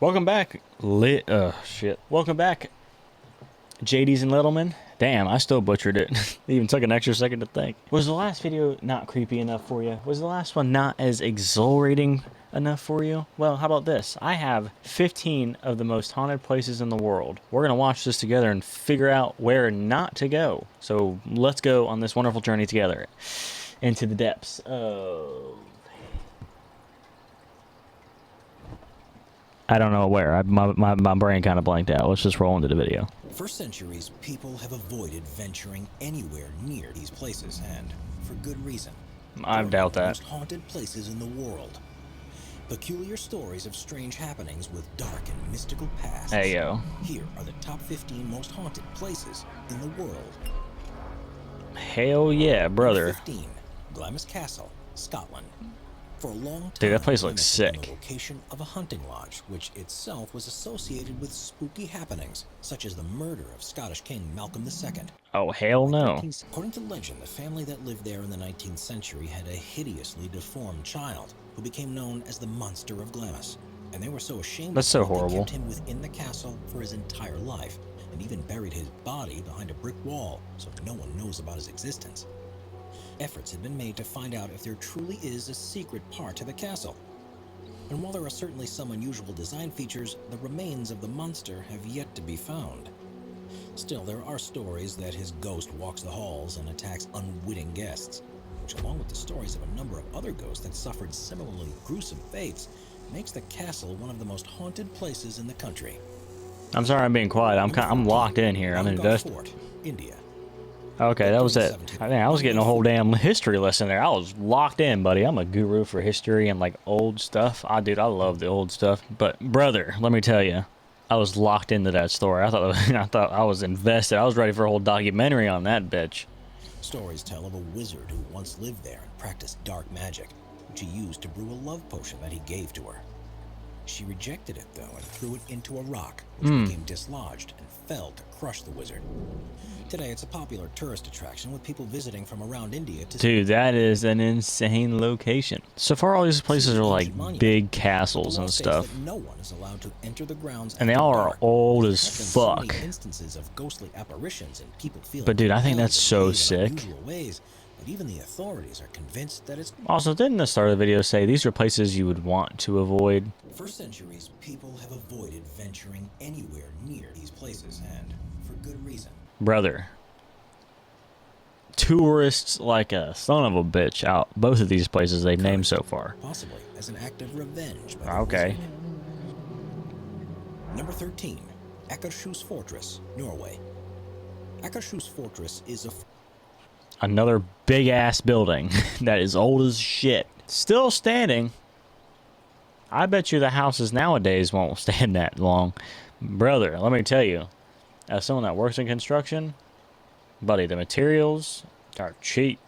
Welcome back, Welcome back, JDs and Littlemen. Damn, I still butchered it. It even took an extra second to think. Was the last video not creepy enough for you? Was the last one not as exhilarating enough for you? Well, how about this? I have 15 of the most haunted places in the world. We're gonna watch this together and figure out where not to go. So let's go on this wonderful journey together into the depths of... I don't know where. My brain kind of blanked out. Let's just roll into the video. For centuries, people have avoided venturing anywhere near these places, and for good reason. I doubt that. Most haunted places in the world. Peculiar stories of strange happenings with dark and mystical pasts. Hey, yo. Here are the top 15 most haunted places in the world. Hell yeah, brother. Number 15, Glamis Castle, Scotland. For a long time, dude, that place looks Glamis sick. was the location of a hunting lodge, which itself was associated with spooky happenings, such as the murder of Scottish King Malcolm II. Oh, hell no. According to legend, the family that lived there in the 19th century had a hideously deformed child who became known as the Monster of Glamis. And they were so ashamed That's so of him, horrible. they kept him within the castle for his entire life, and even buried his body behind a brick wall so no one knows about his existence. Efforts had been made to find out if there truly is a secret part to the castle. And while there are certainly some unusual design features, the remains of the monster have yet to be found. Still, there are stories that his ghost walks the halls and attacks unwitting guests, which, along with the stories of a number of other ghosts that suffered similarly gruesome fates, makes the castle one of the most haunted places in the country. I'm sorry I'm being quiet. I'm locked in here. I'm invested. Fort, India. Okay, that was it. I was getting a whole damn history lesson there. I was locked in, buddy. I'm a guru for history and like old stuff. Dude, I love the old stuff. But brother, let me tell you, I was locked into that story. I thought I was invested. I was ready for a whole documentary on that bitch. Stories tell of a wizard who once lived there and practiced dark magic, which he used to brew a love potion that he gave to her. She rejected it, though, and threw it into a rock, which became dislodged and fell to crush the wizard. Today, it's a popular tourist attraction with people visiting from around India to... Dude, that is an insane location. So far, all these places are like big castles and stuff. No one is allowed to enter the grounds, and they all are old as fuck. Instances of ghostly apparitions and people feeling... But dude, I think that's so sick. Ways, but even the authorities are convinced that it's... Also, didn't the start of the video say these are places you would want to avoid? For centuries, people have avoided venturing anywhere near these places, and for good reason. Brother, tourists like a son of a bitch out both of these places they've named so far. Possibly as an act of revenge. Okay. Number 13, Akaru Fortress, Norway. Akaru Fortress is another big ass building that is old as shit. Still standing. I bet you the houses nowadays won't stand that long. Brother, let me tell you, as someone that works in construction, buddy, the materials are cheap.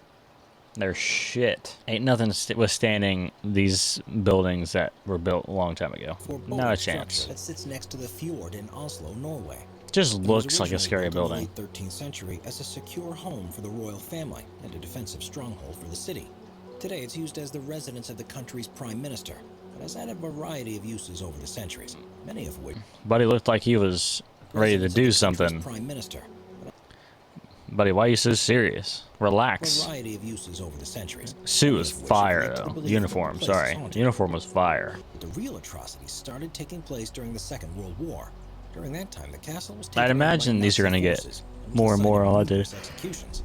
They're shit. Ain't nothing withstanding these buildings that were built a long time ago. Not a chance. That sits next to the fjord in Oslo, Norway. Just looks like a scary building. In the late 13th century as a secure home for the royal family and a defensive stronghold for the city. Today, it's used as the residence of the country's prime minister, but has had a variety of uses over the centuries, many of which... Buddy looked like he was ready to do something. Prime minister. Buddy, why are you so serious? Relax. Variety of uses over the centuries. Suit was fire, though. Uniform, sorry. Uniform was fire. The real atrocities started taking place during the Second World War. During that time, the castle was I'd imagine these are going to get more and more elected.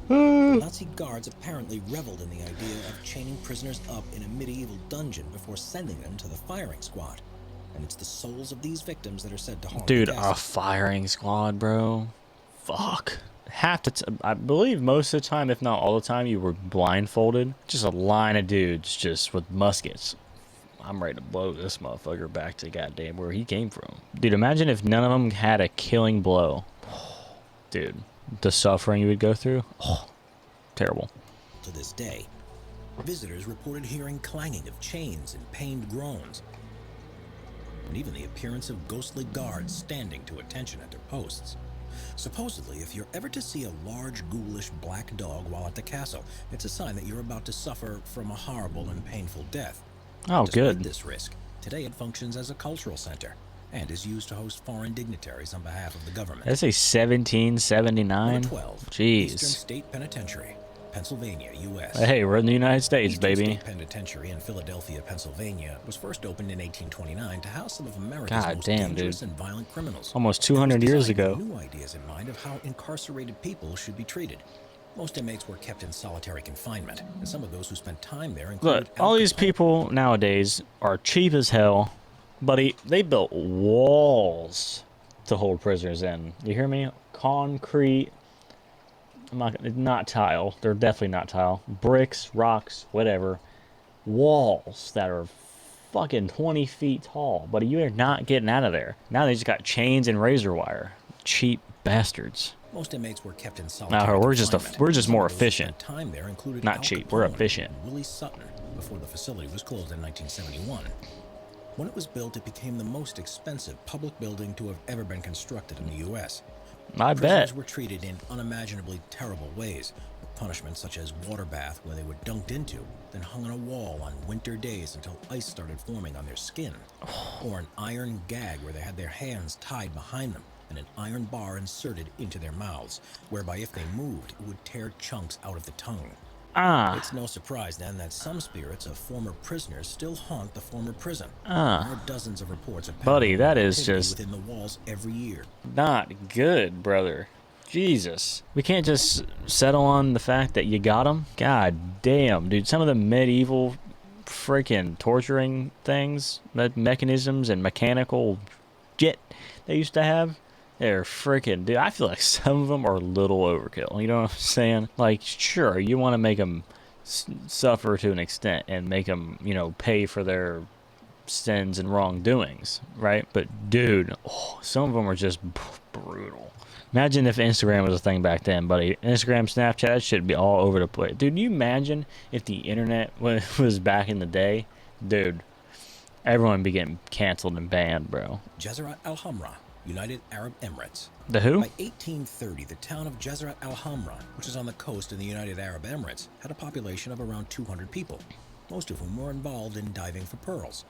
Nazi guards apparently reveled in the idea of chaining prisoners up in a medieval dungeon before sending them to the firing squad. And it's the souls of these victims that are said to haunt the Dude, castle. a firing squad, bro. Fuck. I believe most of the time, if not all the time, you were blindfolded. Just a line of dudes just with muskets. I'm ready to blow this motherfucker back to goddamn where he came from. Dude, imagine if none of them had a killing blow. Dude, the suffering you would go through. Oh, terrible. To this day, visitors reported hearing clanging of chains and pained groans. And even the appearance of ghostly guards standing to attention at their posts. Supposedly, if you're ever to see a large, ghoulish black dog while at the castle, it's a sign that you're about to suffer from a horrible and painful death. Oh, Despite good. this risk, today it functions as a cultural center, and is used to host foreign dignitaries on behalf of the government. Did I say 1779? Number 12. Jeez. Eastern State Penitentiary, Pennsylvania, U.S. Hey, we're in the United States, Eastern baby. State Penitentiary in Philadelphia, Pennsylvania, was first opened in 1829 to house some of America's God most damn, dangerous dude. and violent criminals. Almost It was 200 years designed ago. with new ideas in mind of how incarcerated people should be treated. Most inmates were kept in solitary confinement, and some of those who spent time there included Look, all these people nowadays are cheap as hell, buddy. They built walls to hold prisoners in. You hear me? Concrete. Not tile. They're definitely not tile. Bricks, rocks, whatever. Walls that are fucking 20 feet tall. Buddy, you are not getting out of there. Now they just got chains and razor wire. Cheap bastards. Most inmates were kept in solitary No, we're just confinement. more Some of those who efficient. spent time there included Not Al cheap, we're Capone efficient. and Willie Sutton before the facility was closed in 1971. When it was built, it became the most expensive public building to have ever been constructed in the U.S. I Prisoners bet. were treated in unimaginably terrible ways, with punishments such as water bath where they were dunked into, then hung on a wall on winter days until ice started forming on their skin, or an iron gag where they had their hands tied behind them and an iron bar inserted into their mouths, whereby if they moved, it would tear chunks out of the tongue. It's no surprise then that some spirits of former prisoners still haunt the former prison. There are dozens of reports of Buddy, that paranormal is activity just- within the walls every year. Not good, brother. Jesus. We can't just settle on the fact that you got them. God damn, dude. Some of the medieval freaking torturing things, mechanisms and mechanical shit they used to have, they're freaking, dude, I feel like some of them are a little overkill. You know what I'm saying? Like, sure, you want to make them suffer to an extent and make them, you know, pay for their sins and wrongdoings, right? But, dude, some of them are just brutal. Imagine if Instagram was a thing back then, buddy. Instagram, Snapchat, that should be all over the place. Dude, you imagine if the internet was back in the day? Dude, everyone would be getting canceled and banned, bro. Jazrat Alhamra, United Arab Emirates. The who? By 1830, the town of Jazrat Alhamra, which is on the coast in the United Arab Emirates, had a population of around 200 people, most of whom were involved in diving for pearls.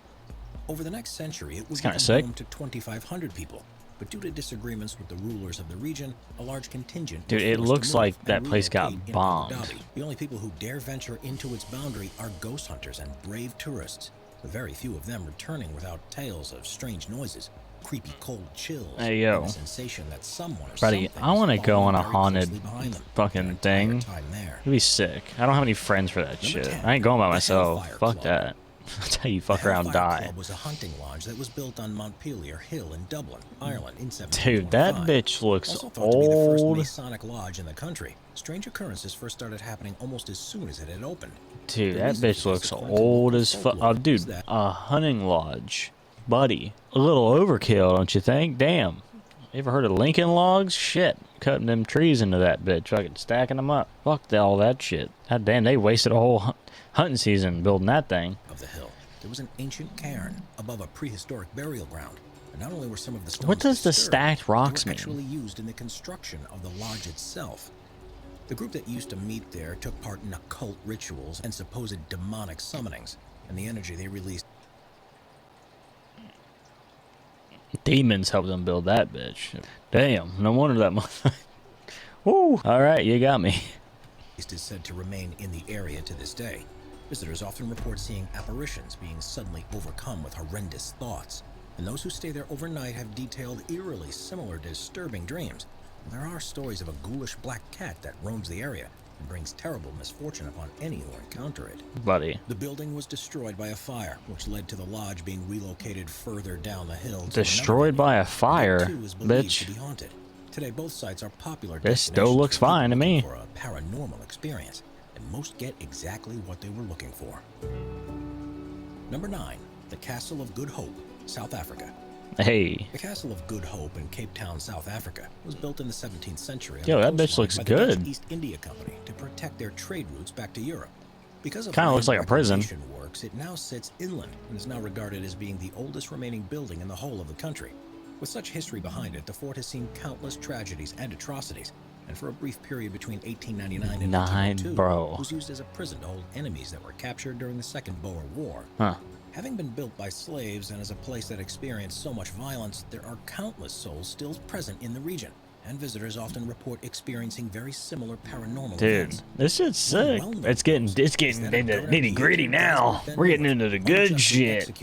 Over the next century, it would kinda become sick. home to 2,500 people, but due to disagreements with the rulers of the region, a large contingent Dude, was it forced to looks move like and that place got relocate in Abu bombed. Dhabi. The only people who dare venture into its boundary are ghost hunters and brave tourists, with very few of them returning without tales of strange noises, creepy cold chills, Hey, yo. and the sensation that someone or Buddy, something I want to is go on a following very haunted closely behind them fucking their entire thing. time there. It'd be sick. I don't have any friends for that Number shit. 10, I ain't going by the myself. Hellfire Fuck Club. that. That's how you fuck The around and Hellfire die. Club was a hunting lodge that was built on Montpelier Hill in Dublin, Ireland in 1725. Dude, that bitch looks Also thought to be the first old. Masonic lodge in the country. Strange occurrences first started happening almost as soon as it had opened. Dude, The that reason for bitch this, looks according to old local as fuck. folklore, Oh, is dude, that a hunting lodge. Buddy, a little overkill, don't you think? Damn. You ever heard of Lincoln logs? Shit. Cutting them trees into that bitch. Fucking stacking them up. Fuck all that shit. God damn, they wasted a whole hunting season building that thing. of the hill, there was an ancient cairn above a prehistoric burial ground. And not only were some of the stones What does the disturbed, stacked rocks they were mean? actually used in the construction of the lodge itself. The group that used to meet there took part in occult rituals and supposed demonic summonings, and the energy they released Demons helped them build that bitch. Damn, no wonder that motherfucker. Woo! Alright, you got me. is said to remain in the area to this day. Visitors often report seeing apparitions being suddenly overcome with horrendous thoughts, and those who stay there overnight have detailed eerily similar disturbing dreams. There are stories of a ghoulish black cat that roams the area and brings terrible misfortune upon any who encounter it. Buddy. The building was destroyed by a fire, which led to the lodge being relocated further down the hill. to Destroyed another by a venue. fire? That too is believed Bitch. to be haunted. Today, both sites are popular This still destinations looks for people fine to looking me. for a paranormal experience, and most get exactly what they were looking for. Number 9, the Castle of Good Hope, South Africa. Hey. The Castle of Good Hope in Cape Town, South Africa, was built in the 17th century on Yo, the that bitch coastline looks by the Dutch good. East India Company to protect their trade routes back to Europe. Because of Kinda land looks like a prison. reclamation works, it now sits inland and is now regarded as being the oldest remaining building in the whole of the country. With such history behind it, the fort has seen countless tragedies and atrocities, and for a brief period between 1899 and 1902, Bro. was used as a prison to hold enemies that were captured during the Second Boer War. Huh. Having been built by slaves and as a place that experienced so much violence, there are countless souls still present in the region, and visitors often report experiencing very similar paranormal events. This shit's sick. It's getting into nitty gritty now. We're getting into the good shit.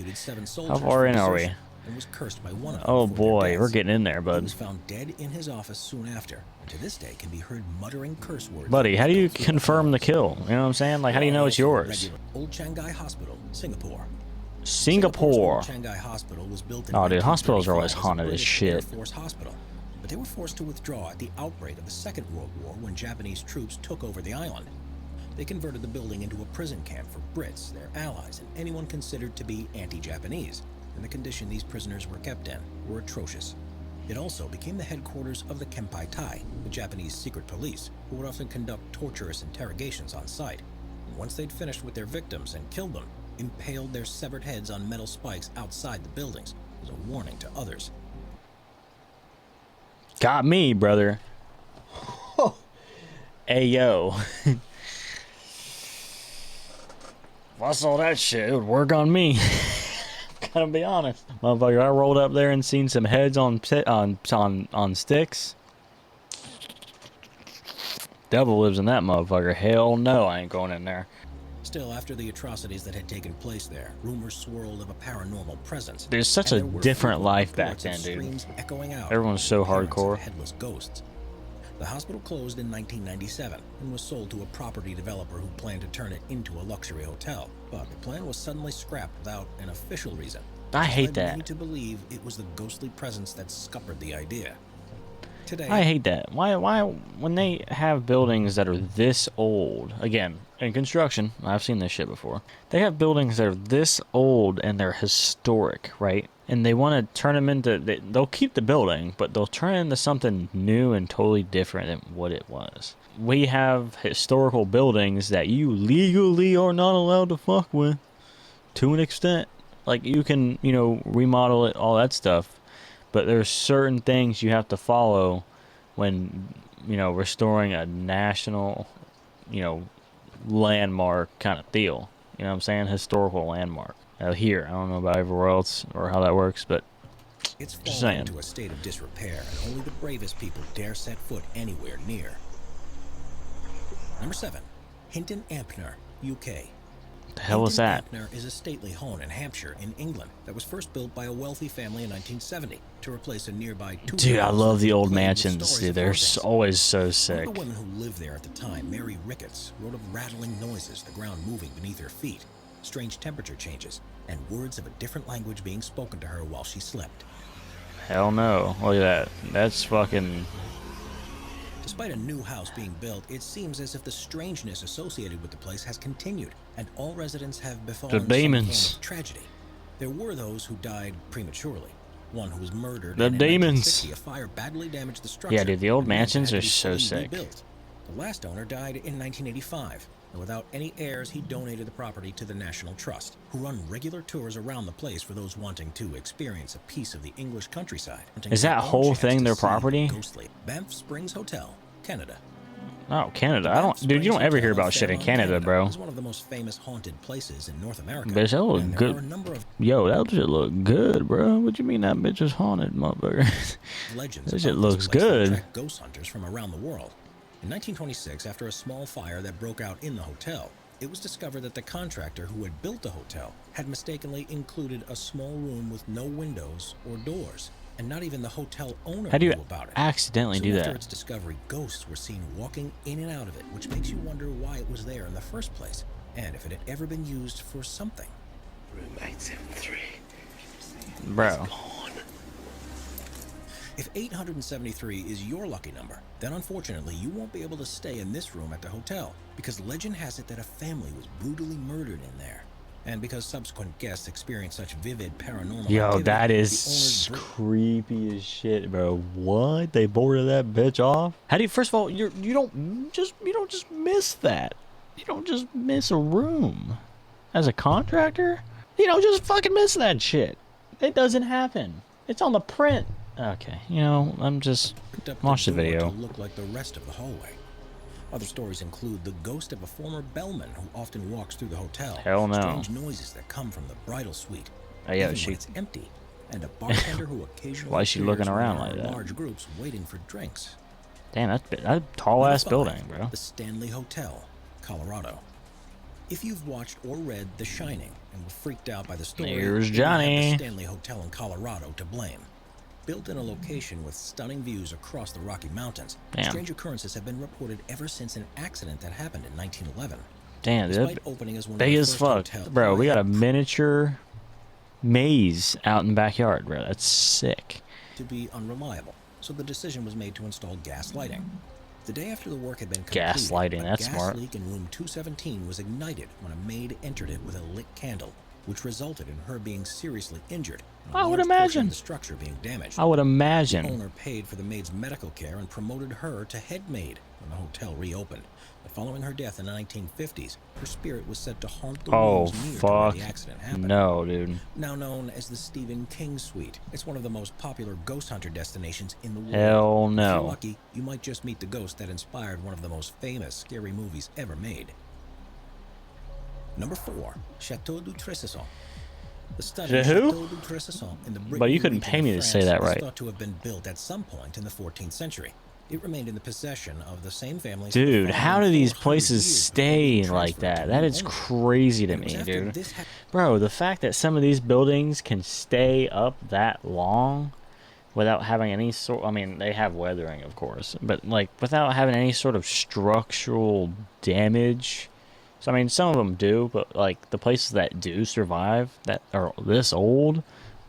How far in are we? And was cursed by one of them Oh before their boy, we're deaths. getting in there, He bud. was found dead in his office soon after, and to this day can be heard muttering curse words. Buddy, how do you confirm the kill? You know what I'm saying? Like, how do you know it's yours? Regular Old Changi Hospital, Singapore. Singapore. Singapore's Old Changi Hospital was built in Oh, dude, hospitals are always 1935 haunted as British shit. Air Force Hospital, but they were forced to withdraw at the outbreak of the Second World War when Japanese troops took over the island. They converted the building into a prison camp for Brits, their allies, and anyone considered to be anti-Japanese, and the condition these prisoners were kept in were atrocious. It also became the headquarters of the Kempai Tai, the Japanese secret police, who would often conduct torturous interrogations on site. And once they'd finished with their victims and killed them, impaled their severed heads on metal spikes outside the buildings as a warning to others. Got me, brother. Hey, yo. If I saw that shit, it would work on me. Gotta be honest. Motherfucker, I rolled up there and seen some heads on sticks. Devil lives in that motherfucker. Hell no, I ain't going in there. Still, after the atrocities that had taken place there, rumors swirled of a paranormal presence. There's such and a there were different frequent life back reports then, of dude. screams echoing out, Everyone's so appearance of hardcore. headless ghosts. The hospital closed in 1997 and was sold to a property developer who planned to turn it into a luxury hotel. But the plan was suddenly scrapped without an official reason. I hate Led that. many to believe it was the ghostly presence that scuppered the idea. Today, I hate that. Why, when they have buildings that are this old, again, in construction, I've seen this shit before, they have buildings that are this old and they're historic, right? And they want to turn them into, they'll keep the building, but they'll turn it into something new and totally different than what it was. We have historical buildings that you legally are not allowed to fuck with, to an extent. Like, you can, you know, remodel it, all that stuff. But there's certain things you have to follow when, you know, restoring a national, you know, landmark kind of deal. You know what I'm saying? Historical landmark. Here, I don't know about everywhere else or how that works, but it's just fallen saying. into a state of disrepair, and only the bravest people dare set foot anywhere near. Number 7. Hinton Ampner, UK. The hell is that? Hinton Ampner is a stately home in Hampshire, in England, that was first built by a wealthy family in 1970 to replace a nearby two. Dude, I love the old plagued with mansions, stories dude. of They're haunts. always so One sick. of the women who lived there at the time, Mary Ricketts, wrote of rattling noises, the ground moving beneath her feet, strange temperature changes, and words of a different language being spoken to her while she slept. Hell no. Look at that. That's fucking... Despite a new house being built, it seems as if the strangeness associated with the place has continued, and all residents have befallen some demons. form of tragedy. There were those who died prematurely. One who was murdered. The and in demons. 1960, a fire badly damaged the structure. Yeah, dude, the old and then mansions had to are be so fully sick. rebuilt. The last owner died in 1985, and without any heirs, he donated the property to the National Trust, who run regular tours around the place for those wanting to experience a piece of the English countryside. Is that Their own whole chance thing to their see property? Ghostly Banff Springs Hotel, Canada. Oh, Canada. I don't... Dude, you don't ever hear about shit in Canada, bro. It's one of the most famous haunted places in North America. Bitch, that look and there good. are a number of Yo, that shit look good, bro. What you mean that bitch is haunted, motherfucker? legends That about shit this looks place that good. attract ghost hunters from around the world. In 1926, after a small fire that broke out in the hotel, it was discovered that the contractor who had built the hotel had mistakenly included a small room with no windows or doors, and not even the hotel owner How do you knew about it. accidentally Soon do after that? its discovery, ghosts were seen walking in and out of it, which makes you wonder why it was there in the first place, and if it had ever been used for something. Room 873. Bro. If 873 is your lucky number, then unfortunately you won't be able to stay in this room at the hotel, because legend has it that a family was brutally murdered in there. And because subsequent guests experienced such vivid paranormal Yo, activity, that the is owners creepy as shit, bro. What? They boarded that bitch off? How do you... First of all, you don't just miss that. You don't just miss a room. As a contractor, you don't just fucking miss that shit. It doesn't happen. It's on the print. Okay, you know, I'm just... picked up Watch the door video. to look like the rest of the hallway. Other stories include the ghost of a former bellman who often walks through the hotel. Hell no. Strange noises that come from the bridal suite, Oh, yeah, even when it's empty. And a bartender who occasionally Why is she appears looking when around there like are that? large groups waiting for drinks. Damn, that's a tall ass Number building, 5, bro. The Stanley Hotel, Colorado. If you've watched or read The Shining and were freaked out by the story, Here's you have Johnny. the Stanley Hotel in Colorado to blame. Built in a location with stunning views across the Rocky Mountains, Damn. strange occurrences have been reported ever since an accident that happened in 1911. Damn, dude. Despite opening as one of Big the as first fuck. hotels, Bro, we got a miniature maze out in the backyard, bro. That's sick. to be unreliable, so the decision was made to install gas lighting. The day after the work had been completed, Gas lighting, a that's gas smart. leak in room 217 was ignited when a maid entered it with a lit candle, which resulted in her being seriously injured. and a I would large portion imagine. of the structure being damaged. I would The imagine. owner paid for the maid's medical care and promoted her to head maid when the hotel reopened. But following her death in the 1950s, her spirit was said to haunt the Oh, rooms near to where fuck. the accident happened. No, dude. Now known as the Stephen King Suite, it's one of the most popular ghost hunter destinations in the world. Hell If you're no. lucky, you might just meet the ghost that inspired one of the most famous scary movies ever made. Number 4, Chateau du Trésor. The stunning Who? Chateau du Trésor in the But you couldn't region pay of me to say France that is right. thought to have been built at some point in the 14th century. It remained in the possession of the same family. Dude, how do these places before stay being like transferred that? to That new is owners. crazy to And it was me, after dude. this Bro, the fact that some of these buildings can stay up that long without having any sort, I mean, they have weathering, of course, but like without having any sort of structural damage. So, I mean, some of them do, but like the places that do survive that are this old,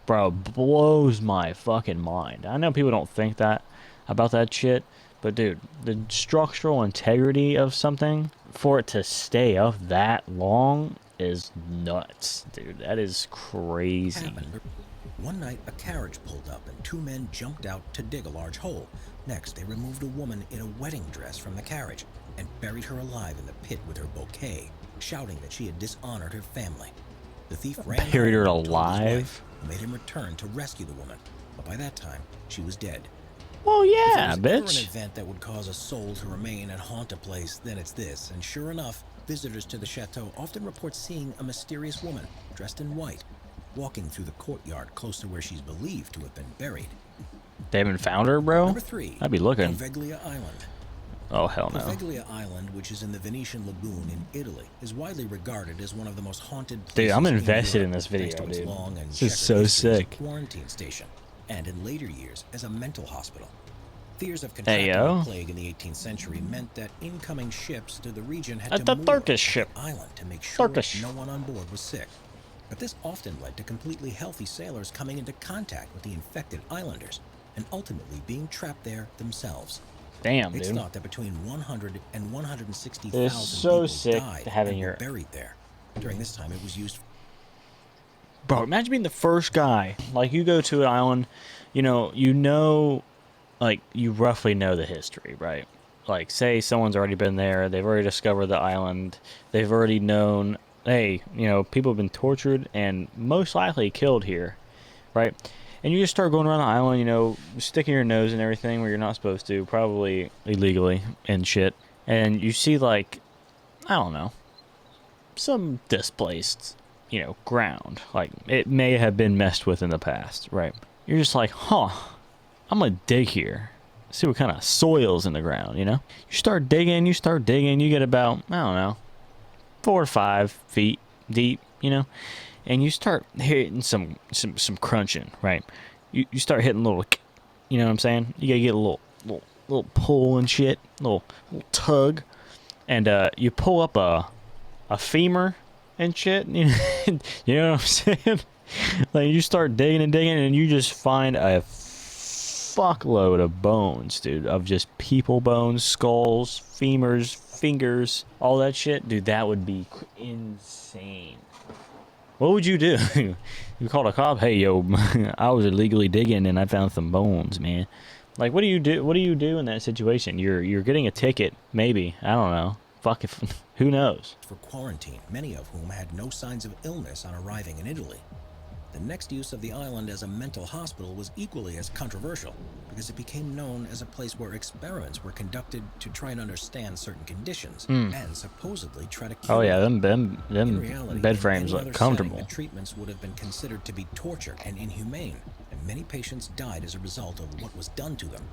bro, blows my fucking mind. I know people don't think that about that shit, but dude, the structural integrity of something for it to stay up that long is nuts, dude. That is crazy. happened. One night, a carriage pulled up and 2 men jumped out to dig a large hole. Next, they removed a woman in a wedding dress from the carriage and buried her alive in the pit with her bouquet, shouting that she had dishonored her family. The thief ran Buried her home and told his alive? wife, who made him return to rescue the woman, but by that time, she was dead. Well, If yeah, there was ever an bitch. event that would cause a soul to remain and haunt a place, then it's this. And sure enough, visitors to the chateau often report seeing a mysterious woman dressed in white, walking through the courtyard close to where she's believed to have been buried. They haven't found her, bro? Number 3, I'd be looking. Poveglia Island. Oh, hell no. Poveglia Island, which is in the Venetian lagoon in Italy, is widely regarded as one of the most haunted places Dude, I'm invested Europe, in this thanks video, to its dude. long and This is checkered so history as a sick. quarantine station, and in later years as a mental hospital. Fears of Hey, contracting yo. the plague in the 18th century meant that incoming ships to the region had That's to the moor Turkish at ship. the island to make sure Turkish. no one on board was sick. But this often led to completely healthy sailors coming into contact with the infected islanders and ultimately being trapped there themselves. Damn, It's dude. thought that between 100 and 160,000 It's so people sick died having and were your- buried there. During this time, it was used Bro, imagine being the first guy. Like, you go to an island, like, you roughly know the history, right? Like, say someone's already been there, they've already discovered the island, they've already known, hey, people have been tortured and most likely killed here, right? And you just start going around the island, sticking your nose in everything where you're not supposed to, probably illegally and shit. And you see, like, I don't know, some displaced, ground. Like, it may have been messed with in the past, right? You're just like, huh, I'm gonna dig here. See what kind of soil's in the ground, You start digging, you get about, I don't know, 4 or 5 feet deep, and you start hitting some crunching, right? You start hitting a little, you know what I'm saying? You gotta get a little pull and shit, little tug, and you pull up a femur and shit, you know what I'm saying? Like, you start digging and you just find a fuckload of bones, dude, of just people bones, skulls, femurs, fingers, all that shit. Dude, that would be insane. What would you do? You called a cop? Hey, yo, I was illegally digging and I found some bones, man. Like, what do you do? What do you do in that situation? You're getting a ticket, maybe. I don't know. Fuck if, who knows? for quarantine, many of whom had no signs of illness on arriving in Italy. The next use of the island as a mental hospital was equally as controversial, because it became known as a place where experiments were conducted to try and understand certain conditions and supposedly try to cure Oh yeah, them. them In reality, bed in frames any look other comfortable. setting, the treatments would have been considered to be torture and inhumane, and many patients died as a result of what was done to them.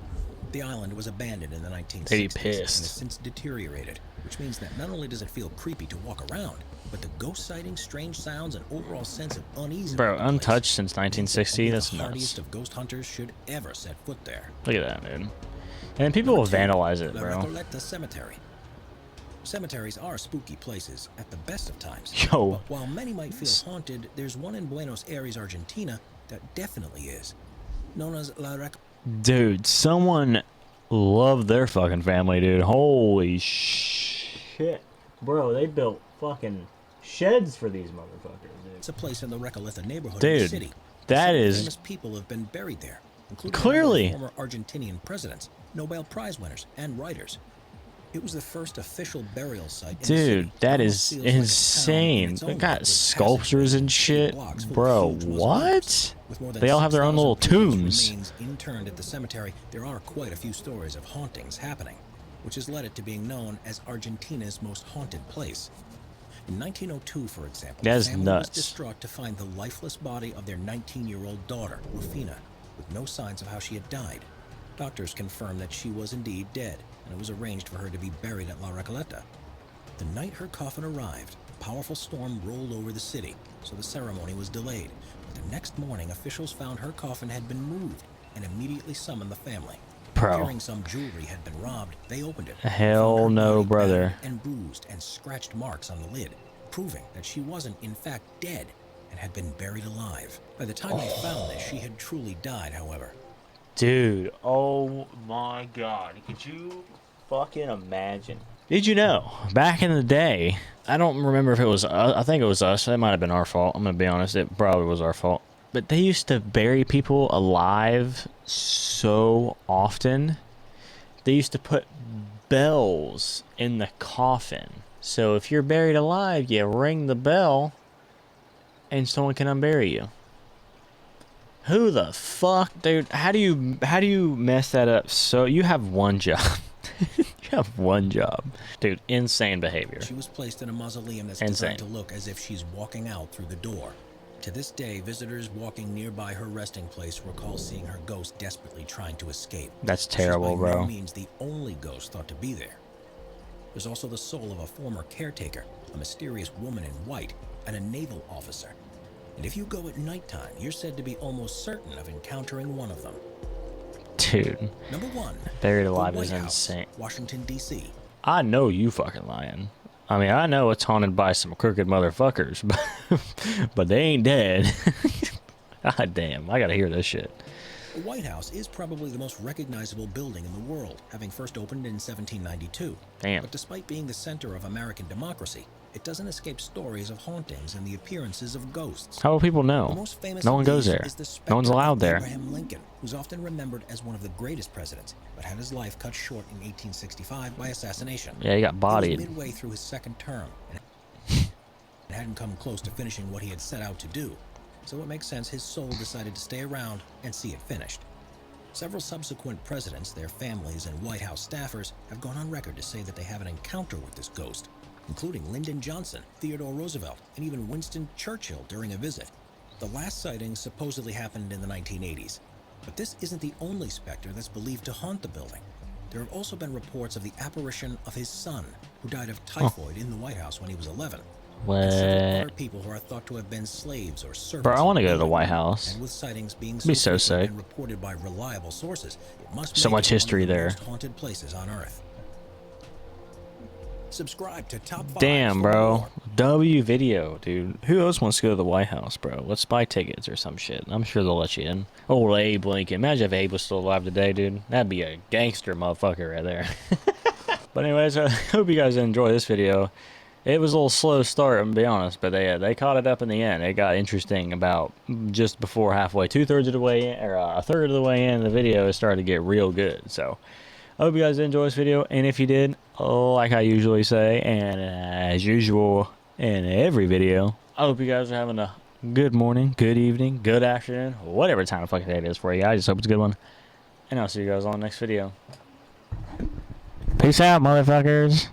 The island was abandoned in the 1960s They'd be and pissed. has since deteriorated, which means that not only does it feel creepy to walk around, but the ghost sightings, strange sounds, and overall sense of unease. Bro, about the place untouched since means that 1960. only That's the hardiest nuts. of ghost hunters should ever set foot there. Look at that, dude. And people will Number 2, vandalize it, La bro. Laeta Cemetery. Cemeteries are spooky places at the best of times. Yo. But while many might feel haunted, there's one in Buenos Aires, Argentina, that definitely is. Known as La Rec... Dude, someone loved their fucking family, dude. Holy shit. Bro, they built fucking sheds for these motherfuckers, dude. It's a place in the Recoleta neighborhood of Dude, the city. that Several is- famous people have been buried there, including Clearly. former Argentinian presidents, Nobel Prize winners, and writers. It was the first official burial site in the city. Dude, that It is almost feels like a town in insane. its They own right, got with sculptures and passageways shit. blocks full of Bro, huge mausoleums. what? With more than They all have their own 6,000 little people's tombs. remains interned at the cemetery, there are quite a few stories of hauntings happening, which has led it to being known as Argentina's most haunted place. In 1902, for example, That's the family nuts. was distraught to find the lifeless body of their 19-year-old daughter, Rufina, with no signs of how she had died. Doctors confirmed that she was indeed dead, and it was arranged for her to be buried at La Recoleta. The night her coffin arrived, a powerful storm rolled over the city, so the ceremony was delayed. But the next morning, officials found her coffin had been moved and immediately summoned the family. Bro. Fearing some jewelry had been robbed, they opened it. Hell Found her no, body brother. battered and bruised and scratched marks on the lid, proving that she wasn't in fact dead and had been buried alive. By the time they found this, she had truly died, however. Dude, oh my god. Could you fucking imagine? Did you know, back in the day, I don't remember if it was I think it was us. That might have been our fault. I'm going to be honest. It probably was our fault. But they used to bury people alive so often. They used to put bells in the coffin. So if you're buried alive, you ring the bell and someone can unbury you. Who the fuck, dude? How do you mess that up? So you have one job. You have one job. Dude, insane behavior. She was placed in a mausoleum that's Insane. designed to look as if she's walking out through the door. To this day, visitors walking nearby her resting place recall seeing her ghost desperately trying to escape. That's terrible, She's by bro. no means the only ghost thought to be there. There's also the soul of a former caretaker, a mysterious woman in white, and a naval officer. And if you go at nighttime, you're said to be almost certain of encountering one of them. Dude, Number 1. buried the alive White is House, insane. Washington, D.C. I know you fucking lying. I mean, I know it's haunted by some crooked motherfuckers, but they ain't dead. God damn, I gotta hear this shit. The White House is probably the most recognizable building in the world, having first opened in 1792. Damn. But despite being the center of American democracy, it doesn't escape stories of hauntings and the appearances of ghosts. How will people The know? most famous No of one goes these there. is the No one's specter allowed of there. Abraham Lincoln, who's often remembered as one of the greatest presidents, but had his life cut short in 1865 by assassination. Yeah, he got He was bodied. midway through his second term and hadn't come close to finishing what he had set out to do, so it makes sense his soul decided to stay around and see it finished. Several subsequent presidents, their families, and White House staffers have gone on record to say that they have an encounter with this ghost, including Lyndon Johnson, Theodore Roosevelt, and even Winston Churchill during a visit. The last sighting supposedly happened in the 1980s, but this isn't the only specter that's believed to haunt the building. There have also been reports of the apparition of his son, who died of typhoid in the White House when he was 11. And several other What? people who are thought to have been slaves or servants. Bro, I want to of go to the England. White House. And with sightings being Be so frequent sick. and reported by reliable sources, it must So make much it one history of the there. most haunted places on Earth. Subscribe to Top 5 Damn, for bro. more. W video, dude. Who else wants to go to the White House, bro? Let's buy tickets or some shit. I'm sure they'll let you in. Old Abe Lincoln. Imagine if Abe was still alive today, dude. That'd be a gangster motherfucker right there. But anyways, I hope you guys enjoy this video. It was a little slow start, I'm gonna be honest, but they caught it up in the end. It got interesting about just before halfway, 2/3 of the way in, or a third of the way in the video. It started to get real good. So I hope you guys enjoy this video, and if you did, like I usually say, and as usual in every video, I hope you guys are having a good morning, good evening, good afternoon, whatever time the fuck day it is for you. I just hope it's a good one. And I'll see you guys on the next video. Peace out, motherfuckers.